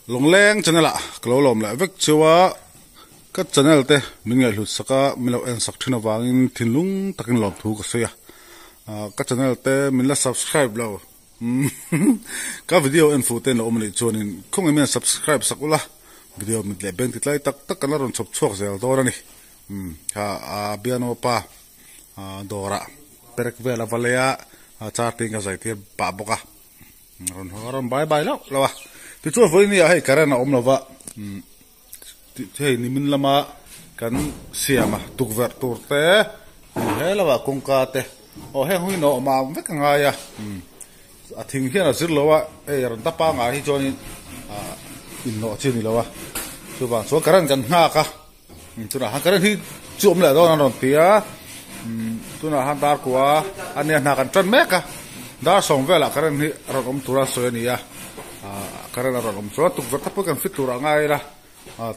long leng channel a klo lom la vek chewa ka channel te minge hlut saka milo en sak thina wangin thinlung takin lom thu ka soya ka channel te min la subscribe lo ka video en foten lo omni chonin khong men subscribe sakula video mit le beng titlai tak tak kana ron chop chok zel dorani ha biano pa dora perek vela valea charting ka zaitir pa boka ron bye bye lo lawa ti chu voi ni ai karana omlova thei ni min lama kan siama tukver turte he lawa kongka te o he hui no ma vek nga ya a thing hian a zir lowa e ron ta pa nga hi chonin in no chini lowa chu ba so karan kan nga ka tuna han karan hi chum la do na ron tia tuna han dar kwa ania na kan tran meka da song vela karan hi ron tura so ni ya karan ron so tu ver ta po kan fitura ngai ra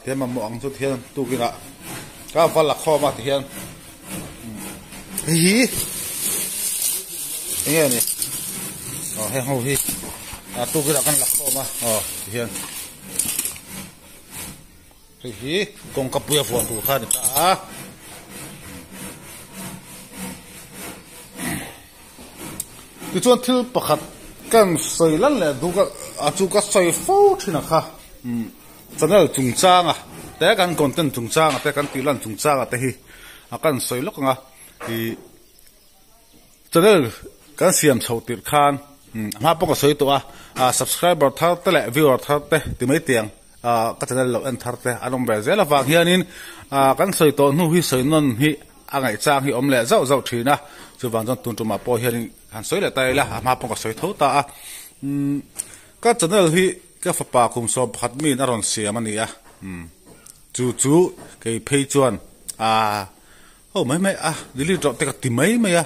tema mo ang chu thian tu kina ka vala kho ma thian hi nghe ni he ho hi tu kina kan la kho ma thian hi kong kapuya fo tu kha ni ta ti chuan thil pakhat kan soi lan le du ka chu ka soi fo thina kha channel chungchanga te kan content chungchanga te kan tilan chungchanga te hi akan soi lok nga hi channel kan siam chhotir khan ma pok soi to subscriber thar te le viewer thar te ti mai tiang ka channel lo en thar te anom be zela wang hianin kan soi to nu hi soi non hi angai chang hi omle zau zau thina chu wang jon tun tuma po hianin han soi le tai la ma pok soi tho ta ka channel hi ka fapa kum so phat min aron siam ani chu ke phei chuan mai dili drop te ka ti mai ya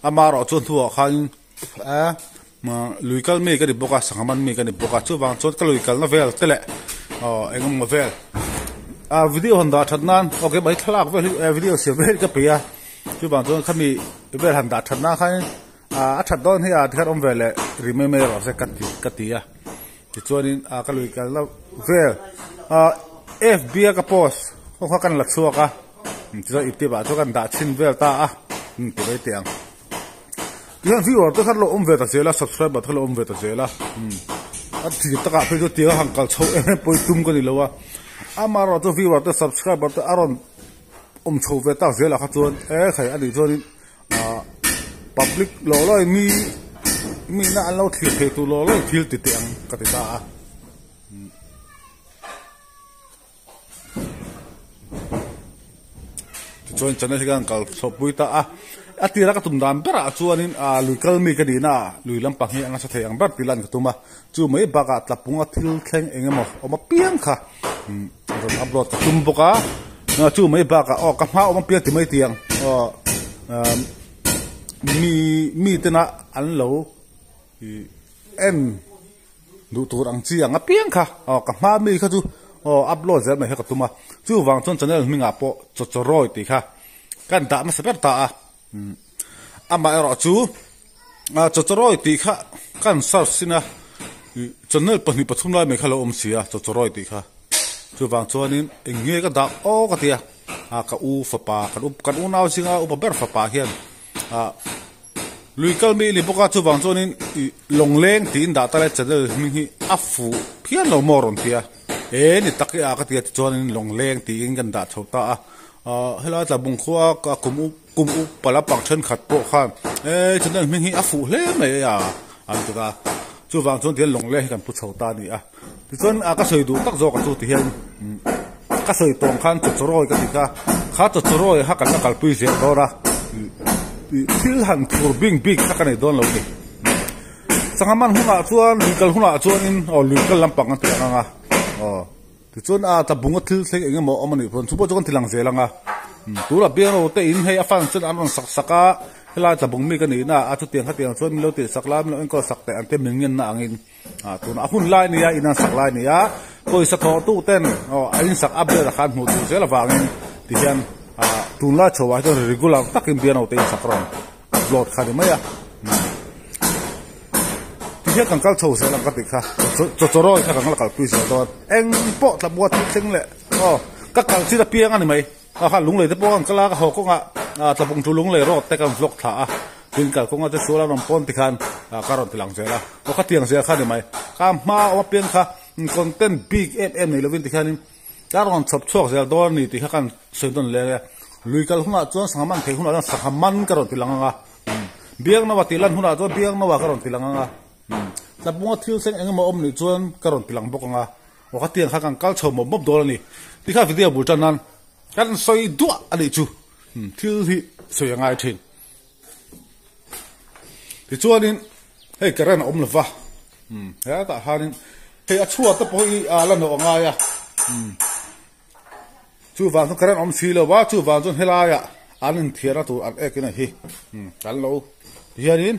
amaro chon thu khan ma luikal me ka di boka sangaman me ka di boka chu wang chon ka luikal na vel tele engam ma vel video handa thatnan okay bai thlak video se vel ka pia chu wang chon khami vel handa thatna khan that don hi thar om vele remember ro se katia ti chuanin ka luikal na vel fb ka post ko kan la chuaka ti zo iti ba chu kan da chin vel ta ti bai tiang yan viewer to khan lo om ve ta zela subscriber thalo om ve ta zela ti ta ka pe jo ti hang kal chho poi tum ko ni lowa amaro to viewer to subscriber to aron chho ve ta zela kha chuan khai ani chuanin public lo loi mi na an lo thil the tu lo loi thil ti tiang ka ti ta chuan channel hian kal chopui ta atira ka tum dam bera chuanin luikal mi ka dina luilam pang hi anga sa theyang ber tilan ka tuma chu mai baka tlapunga thil thleng engemo oma piang kha ron upload ka tum boka na chu mai baka ka ma oma piang ti mai tiang mi tena an lo en du tur ang chi anga piang kha ka ma mi kha chu upload zel mai ka tuma chu wang chon channel mi nga po chochoroi ti kha kan da ma saber ta ama ero chu chochoroi ti kha kan sar sina channel pani pathum lai me khalo om sia chochoroi ti kha chu wang chuanin enge ka da ka tia ka u fa pa kan u naw singa u ber fa pa hian luikal mi li boka chu wang chuanin longleng tin da ta le channel mi hi afu phian lo moron tia ni taki ka tia chuanin longleng ti in kan da chhota hela ta bung khuwa ka kum u pala pang chen khat po khan channel mi hi afu hle me ya an ta chu wang chon tian longle kan pu chhota ni ti chon ka soi du tak zo ka chu ti hian ka soi tong khan chu choroi ka ti ka kha chu choroi ha kan kal pui ze dora thil han thur bing big ka kan don lo ni sangaman huna chuan luikal huna chuan in luikal lampang an ti anga ti chuan ta bunga thil thleng engemaw omani phon chu po chuan tilang zelanga tura piano te in hei afan chen an sak saka hela ta bung mi ka ni na chu tiang hatiang chuan lo te saklam lo enko sakte an te mingin na angin tuna hun lai ni ya ina sak lai ni ya koi sa tho tu ten ain sak abde ra khan mu tu zela wangin ti hian tunla chowa to regular takin piano te sakron upload khani maya hiệp càng cao sầu sẽ làm cái gì khác cho rồi các càng là cái quy sẽ đó anh bộ tập buat tiếng lệ các càng chỉ là piang anh mày lúng lệ tập buat cái là họ cũng tập bung chú lúng lệ rồiแต่กันvlog thả tin cả cũngจะsố là nằm pon thì khăn cái rồi thì làm sẽ là cái tiếng sẽ khăn mày cái mà ở piang khá content big FM này là viên thì khăn cái rồi sập chuột sẽ đó này thì khăn xây dựng lệ lui cái hôm nào cho sáng mang thấy hôm nào sáng mang cái rồi thì làm biang nó vào thì lần hôm nào cho biang nó vào cái rồi thì làmแต่พวกที่เซ็งเองมาอมนี่จวนกระดอนพิลังบอกngaว่าเขาเตียงข้างกัลชมมบโดนนี่ที่ข้าวิดีโอบุญจันนั้นกันสวยดัวอะไรจูที่สวยยังไงทิ้งที่จวนนี่เฮ้ยกระเรนอมเลยวะเฮ้ยแต่ฮานี่เฮ้ยชั่วแต่พออีแล้วหนูง่ายจูวันต้องกระเรนอมสีเลยวะจูวันจนเฮลายอันนี้เทียร์ตัวอันเอกนี่เฮ้ยกันเราเฮียนี่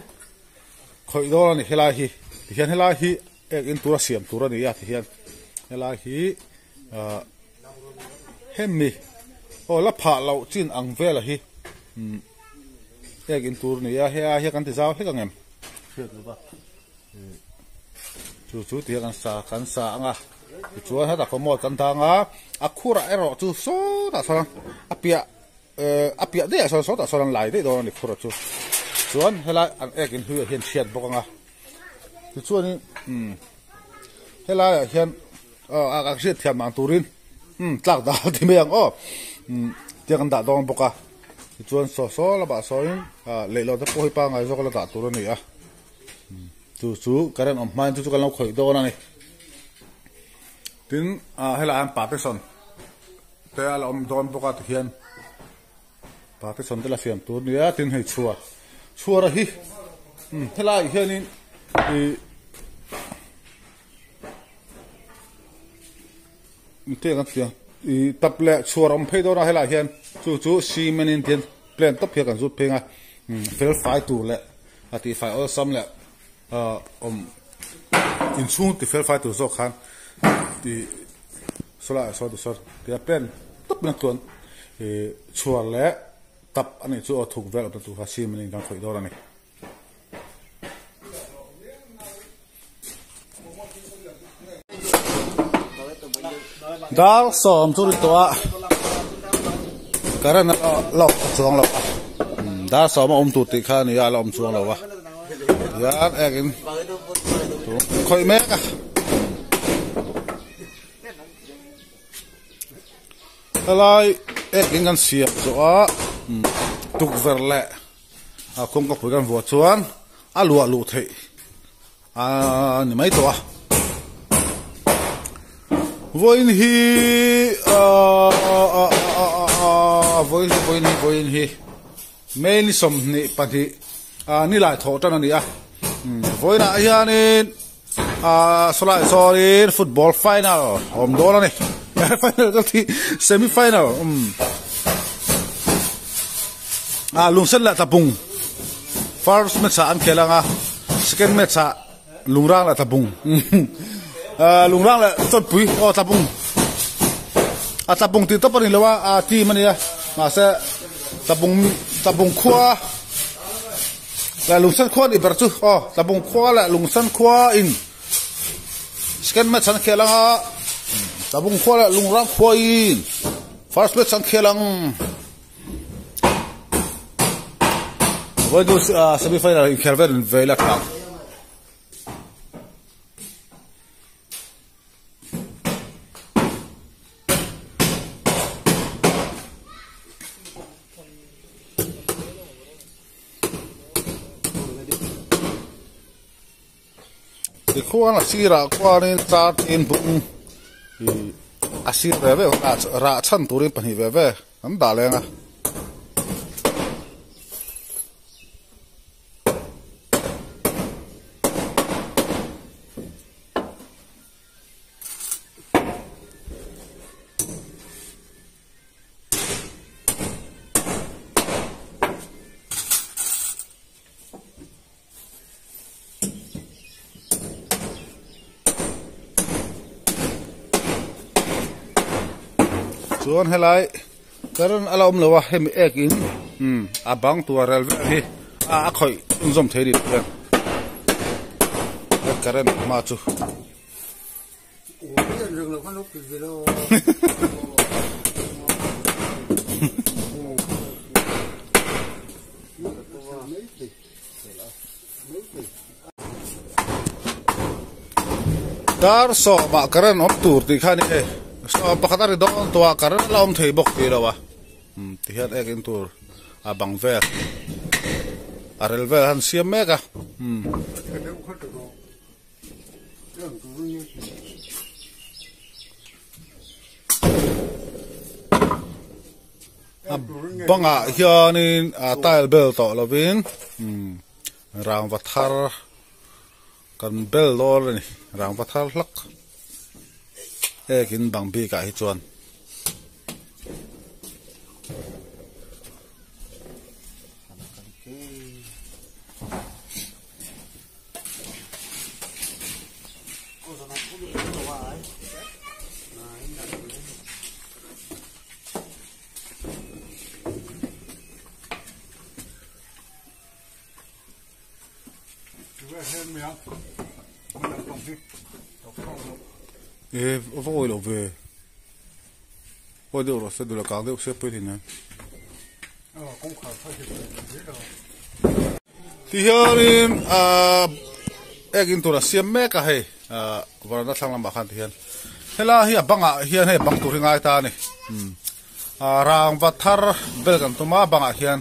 คอยโดนนี่เฮลายเฮียนเฮลาฮีเอ็กอินตัวเสียมตัวนี้เฮียนเฮลาฮีเฮมิโอ้ละผ่าเราจีนอังเวลฮีเอ็กอินตัวนี้เฮียกันที่เจ้าเฮียกันเงมเชื่อถือป่ะจู่ที่กันสาอ่ะจู่ให้ตักขโมยกันทางอ่ะคู่ระไอรอจู่โซ่ตัดสลังอ่ะเปียเดี๋ยวโซ่ตัดสลังไหลได้โดนนี่คู่ระจู่ส่วนเฮลาอันเอ็กอินเฮียนเชียนบอกngaช่วงนี้เฮล่าเห็นอากาศเสียเทียมมันตูรินจากดาวที่เมียงเจ้ากันดาดองปกะช่วงโซละบะโซยเลยเราจะพูดปังไงโซก็ละดาตูรินนี่จู่กันเรื่องมันจู่กันเราคุยโดนนี่ถึงเฮล่าอันปาเตสันแต่เราโดนปกะที่เห็นปาเตสันแต่ละเสียมตัวนี้ถึงให้ชัวระฮีเฮล่าเห็นนี่เที่ยงกันเสียตับเละชัวร์อมเพย์ตัวนั้นให้หลายเห็นจู่ซีเมนินเทียนเปลี่ยนตับเพียกันสุดเพลงเฟลไฟตัวเละที่ไฟเอาซ้ำเละอินซูนที่เฟลไฟตัวโซคันที่สลายสอดที่เปลี่ยนตับเปลี่ยนตัวชัวร์เละตับอันนี้จู่ถูกเวลตัวซีเมนินกันคุยตัวนั้นดาวสอมจุดตัวการนั้นหลอกช่วงเราดาวสอมอมตุติข้านี่ยาเราอมช่วงเราวะยาเอ็งคอยแม่กะอะไรเอ็งกันเสียตัวตุกเวรเละคงก็คุยกันหัวชวนลัวเทนี่ไม่ตัววันฮีวันฮีไม่นิสมนี่ปฏินี่หลายโถจันนี่วันนี้สไลด์ฟุตบอลไฟนอลผมโดนแล้วนี่ไฟนอลก็ที่เซมิไฟนอลลุงเส้นละตะปุง first match อันเคลังsecond match ลุงร่างละตะปุงลุงร่างเลยต้นปุ๋ยตะปุงตีต้นปนิเลว่าที่มันเนี่ยมาเสตะปุงขั้วแล้วลุงสันขั้วอีกประจุตะปุงขั้วแล้วลุงสันขั้วอินสกันมาสันเขลังตะปุงขั้วแล้วลุงร่างขั้วอิน first match สันเขลังวันดูsemi final in Calvert in Vela Club kuan asira kuanin start in bung asir bebe ra chan turin pani bebe am dalengaส่วนให้ไล่การนั้นอารมณ์เลยว่าให้มีเอกอินบังตัวเรลเวอร์ที่คอยอุ้มจมเทดิบเลย karen ma chu dar so ma karen op tur ti khani e so pakhatari don to karen la om thei bok ti lawa ti hian ekin tur a bang vel arel vel han siam meka banga hianin a tile bel to lovin rang vathar kan bel lor ni rang vathar lak ekin bang bi ka hi chuan voi lo về voi được rồi sẽ được là càng được xếp với thì này thì hiện egin tu là xiêm mẹ cả hay và nó sang làm bạc hàng thì hiện thế là hiện băng hiện hay băng tu thì ngay ta này rang vật thar bel kan tu ma băng hiện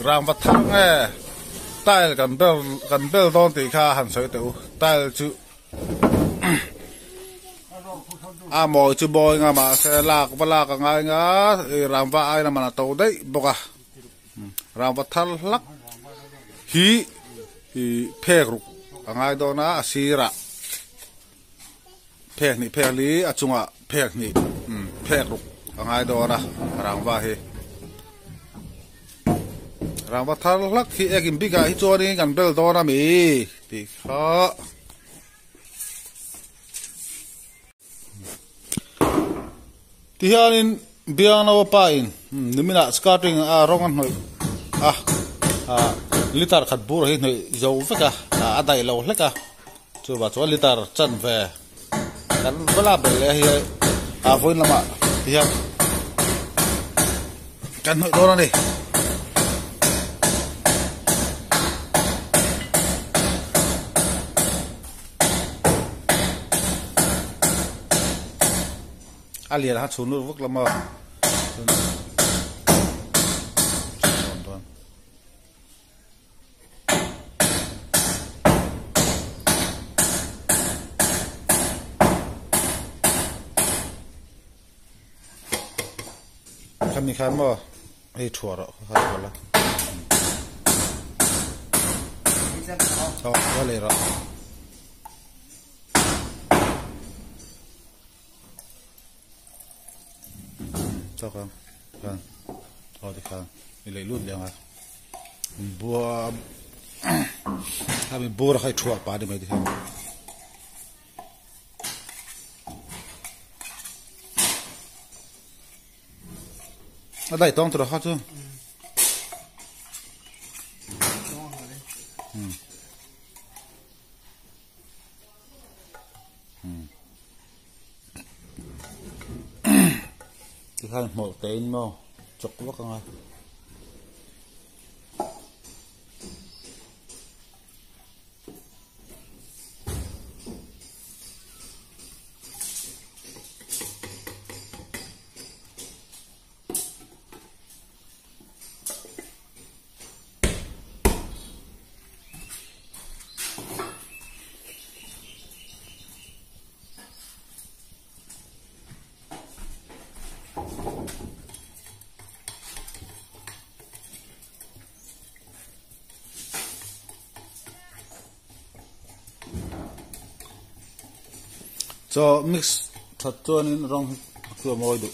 rang vật thar nghe tai kan bel don thì kha hẳn sợi teu tai chữ mồi chú boy nga mà sẽ lạc và lạc ngay ngá làm va ai là mà tàu đấy bọc làm vật thal lắc hi phe rục ngay đó na asira phe ni phe lý achunga phe ni phe rục ngay đó na làm va he làm vật thal lắc hi ekim biga hi cho đi gần bel đó na mi thì khó thì hiện biang nào pain nimina starting rongan hoi liter khat bur hi noi zo veka adai lo hleka chu ba chu liter chan ve kan bala bele hi voin lama hian kan hoi dora ni alian hat sunur vuk lama kami khan mo ei thuara ha wala wale ra sao không thôi thì không mình lấy luôn liền à bùa mình bùa là hay chuột ba đi mấy thì không ở đây tông từ đó chứ thì hai một tên mà chọc quá con ơi cho mix thật cho nên rong vừa mồi được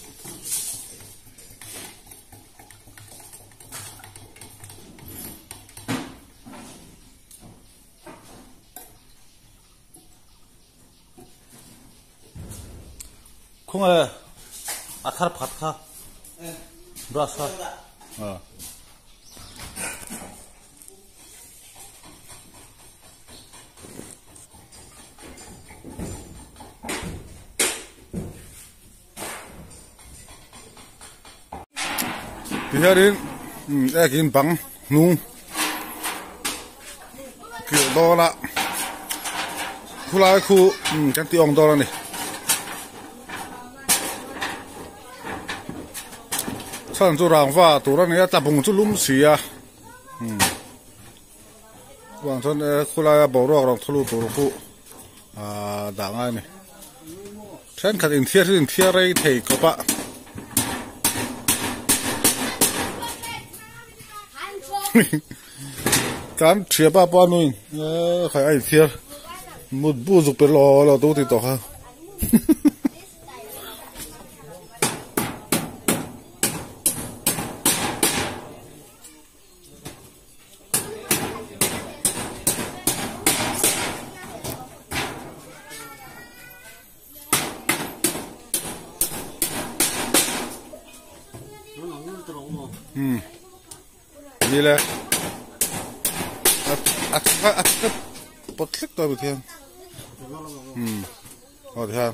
không à thắt phật kha brush kha thì hiện đến cái bằng nung kiểu đó là khu lại khu cái tiệm đó là này sản xuất hàng hóa tụi nó này tập trung chút lúm xì à vâng cho nên khu lại bảo rõ rằng thu tụi khu đảng ai này sen khát in thiệt đây thầy có bạn cán chia ba nuôi khai ai thiệt một bữa dục bể lò đâu thì tao ha như là bật click tôi bị thiên thì ha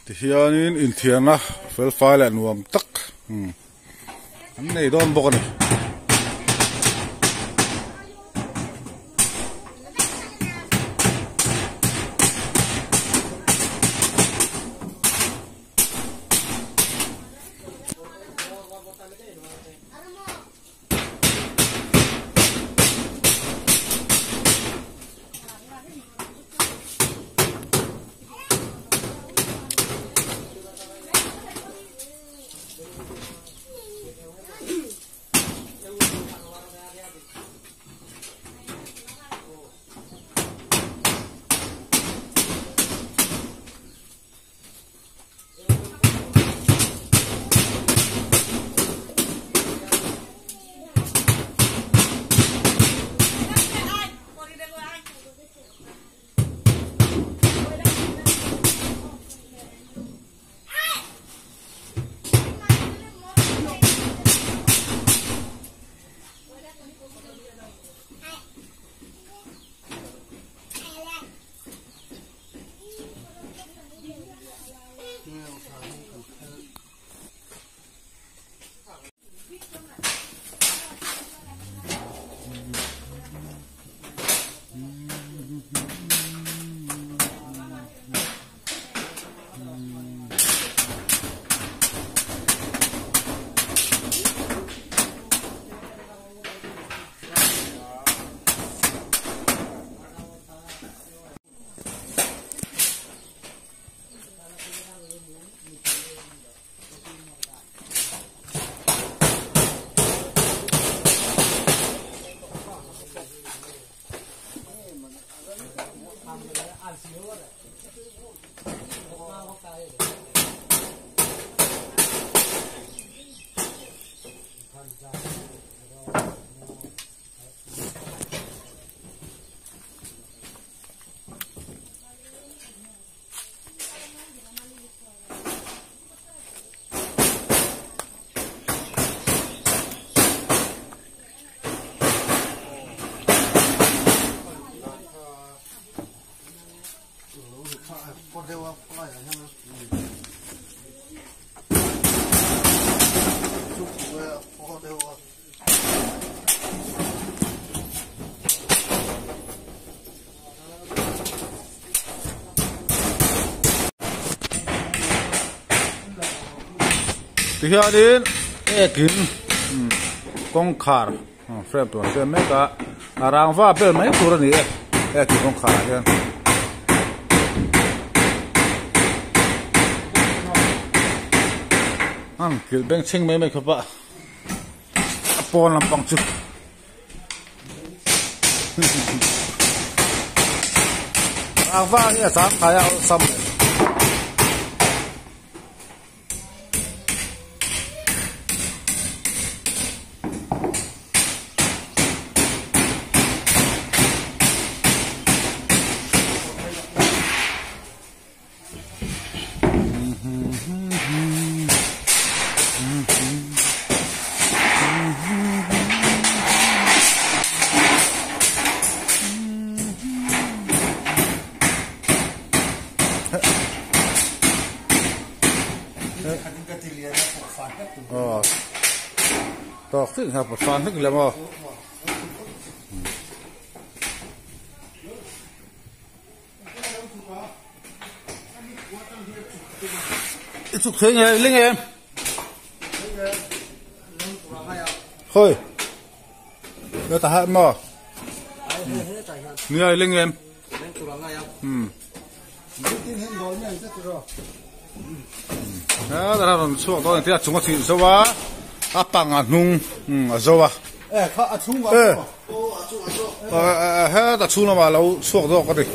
thì hiện in thiền na fel file là nuông tắc anh này đón bọc này hianin ekin kong khar frame tu se meka arangwa pel mai tur ni ekin kong khar hian kil beng ching mai khapa pon lampang chu arangwa ni sa kaya sam tao thích hợp một fan thích làm không chụp thế này linh em thôi đưa ta hát mà người linh em đó là làm số đó thì chúng ta chỉ số á apang nung azowa kha achunga ha ta chuna ma lo suak do ka ri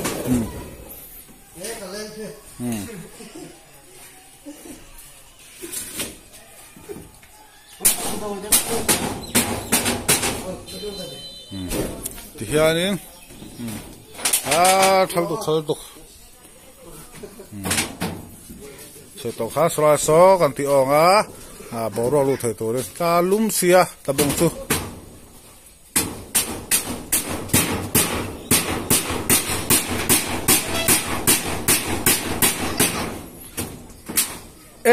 ti hianin thalduk se to kha sra so kan ti onga boro lu thai to re ta lum sia ta bong chu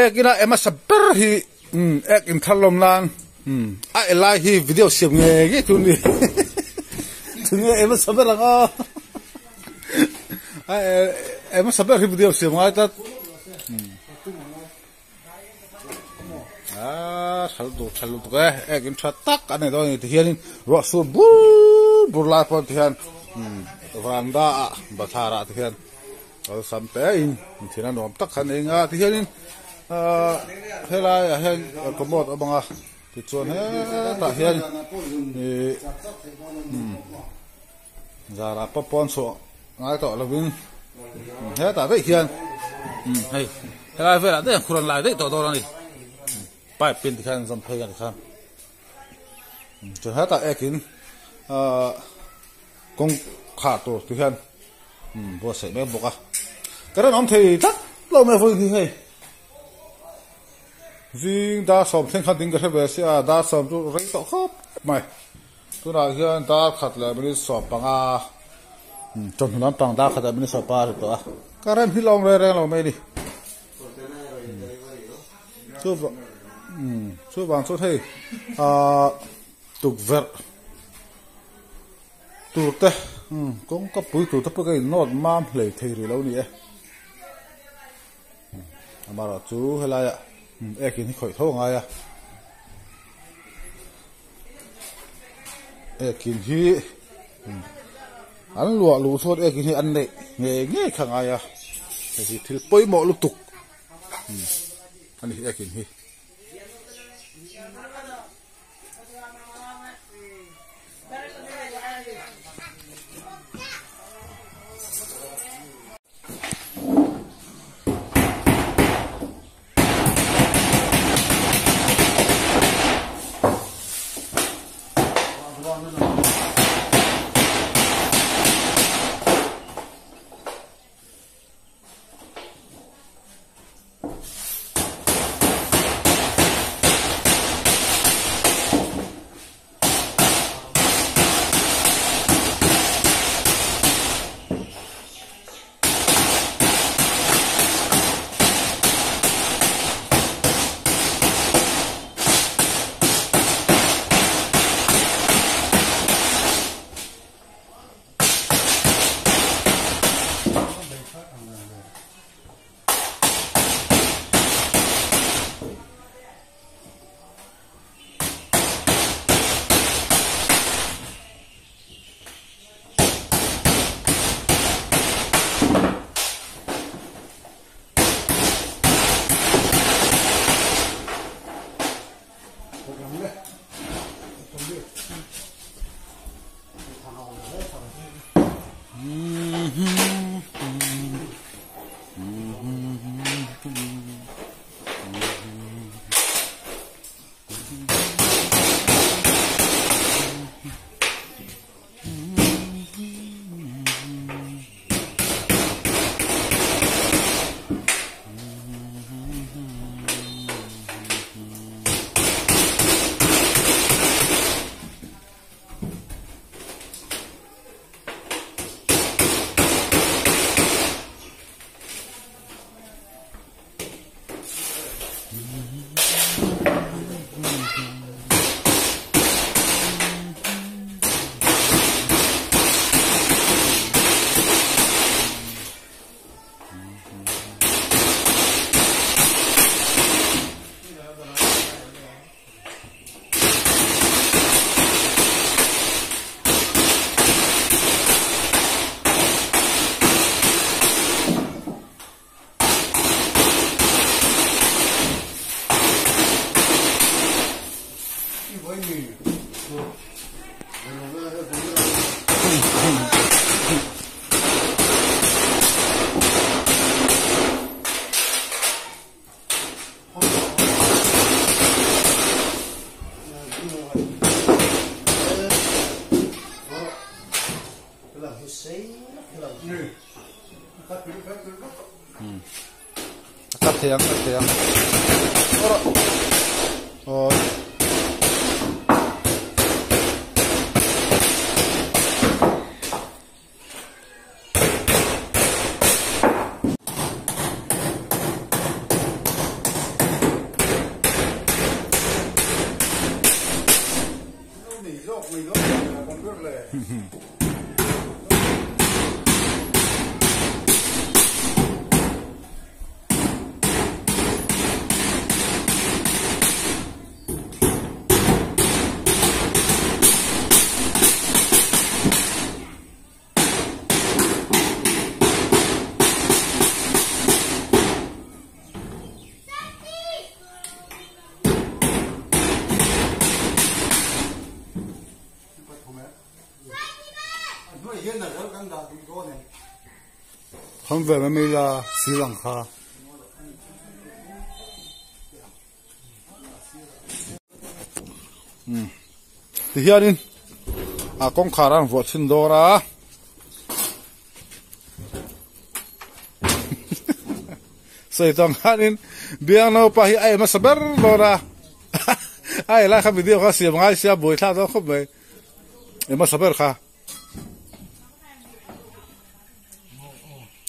ekina ema saber hi ek in thalom lan a elai hi video siam nge gi tu ni tu ni ema saber nga a ema saber hi video siam nga ta saldo ke ekin thatak ane do ni hianin ro su bur la pon hian veranda bathara hian sampe in thina nom tak khan enga hianin hela hen komod abanga ti chon he ta hian zara popon so ngai to lovin he ta ve hian hei hela ve la de khuran lai de to ni bài pin thì khăn dòng phơiกันครับจะหาตาเอกินกงขาดตัวที่ขานบัวใส่แม่บอกอ่ะกระนั้นทีทักเราไม่ฟื้นที่ให้จิงดาสอมเส้นขัดดิ้งกระเทเบสดาสอมตัวไรต่อครับไม่ตัวนั้นที่ดาขัดเลยไม่ได้สอบปังจนถึงนั้นปังดาขัดเลยไม่ได้สอบปลาตัวกระนั้นที่ลองแรงเราไม่ดิชั่วช่วยบางช่วยให้ตุกเวรตุกเตะก็ก็ปุ๋ยตุกทับไปนอดมามเลยทีเดียวแล้วนี่มาเราจูให้ไรกินให้ข่อยท้องไงกินที่อันหลวงลูกสดกินที่อันเนี้ยเงี้ยขังไงที่ที่ปุ๋ยหมอลูกตุกอันนี้กินที่ cắt tiếng rồi không về mà mình là Sri Lanka thì hiện in con khả năng vượt xin đô ra xây trong hiện in biang nào pa hi ai mà sabar đô ra ai lại không video khác xem ngay xem buổi thao đó không về em mà sabar khá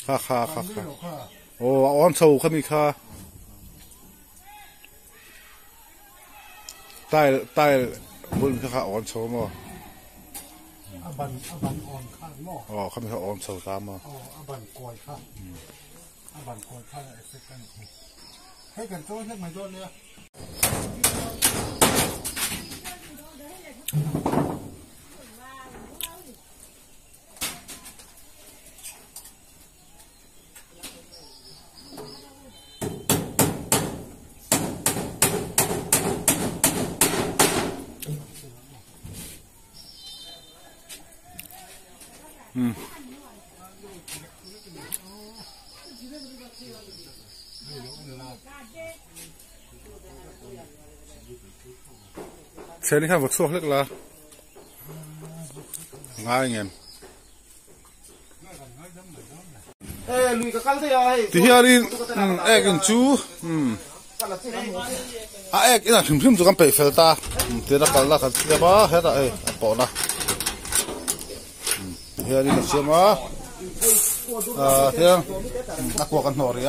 ha ô on sầu không bị kha tai buồn kha on sầu mà aban on kha mo không bị kha on sầu ta mà aban koi kha sẽ cần hay cần tôi hết mày rồi nữa xe đi khám vật suốt là ngay anh em thì hiện đi egg and chú egg ina phim phim cho cái bể ta thì nó cần là cái ba hết rồi bỏ na hiện đi là xem á thì nó qua cái nồi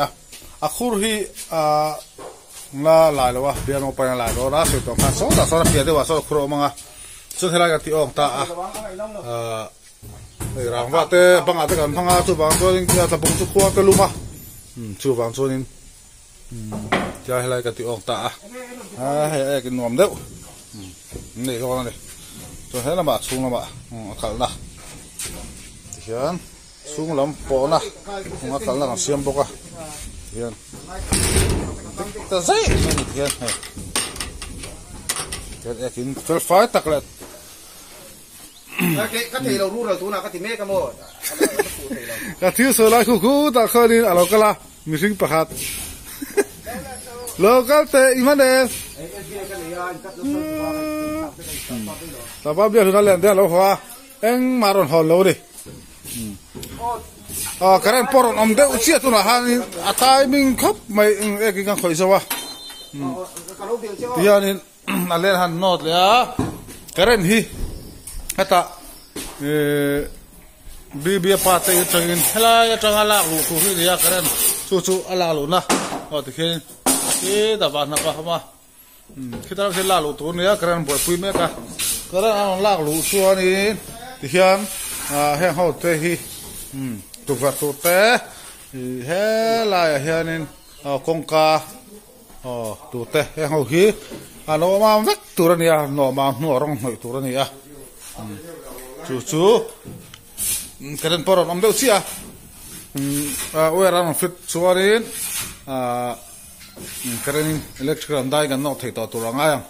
à khur hi na lại rồi biar mau pakai lại rồi đó sự tổng phát số là số là đó số khur mà số thế này cái tiong ta rằng vậy thế bằng cáiกันbằng chú bằng cho nên cái tập bung chú qua cái luma chú bằng cho nên cho hay là cái tiong ta hay cái nôm đấy này thôi này cho hết là bạn xuống là bạn khẩn là hiện xuống lắm bỏ na không khẩn là xem bốc à hiện ta dễ hiện cái kín phơi phái tắc lại cái thìเรารู้เราตัวน่ะก็ที่เมฆกันหมด cái thiếu sơ lại khu ta khơi đi à lo cái là mình sinh bạc hạt lo cái tệ iman đấy ta bao giờ nó lên đây lo hoa anh mà còn hòn lâu đi cái này poron om đấy usia tu na han atai mình khóc mày cái cái khởi sao thì anh là lên han nốt đấy à cái này hi hata bia pa te changin hela changa la lu khu hi ya karen chu ala lu na thì khi da ba na pa ma khi ta se la lu tu ne ya karen bo pui me ka karen an la lu chu ani thì hian he ho te hi tu va tu te he la hianin kong ka tu te he ho hi no ma vek tu ran ya no ma no rong hoi tu ran ya chu karen poron om deu sia we ran fit chuarin karen electrical dai gan no thei to tu ranga yang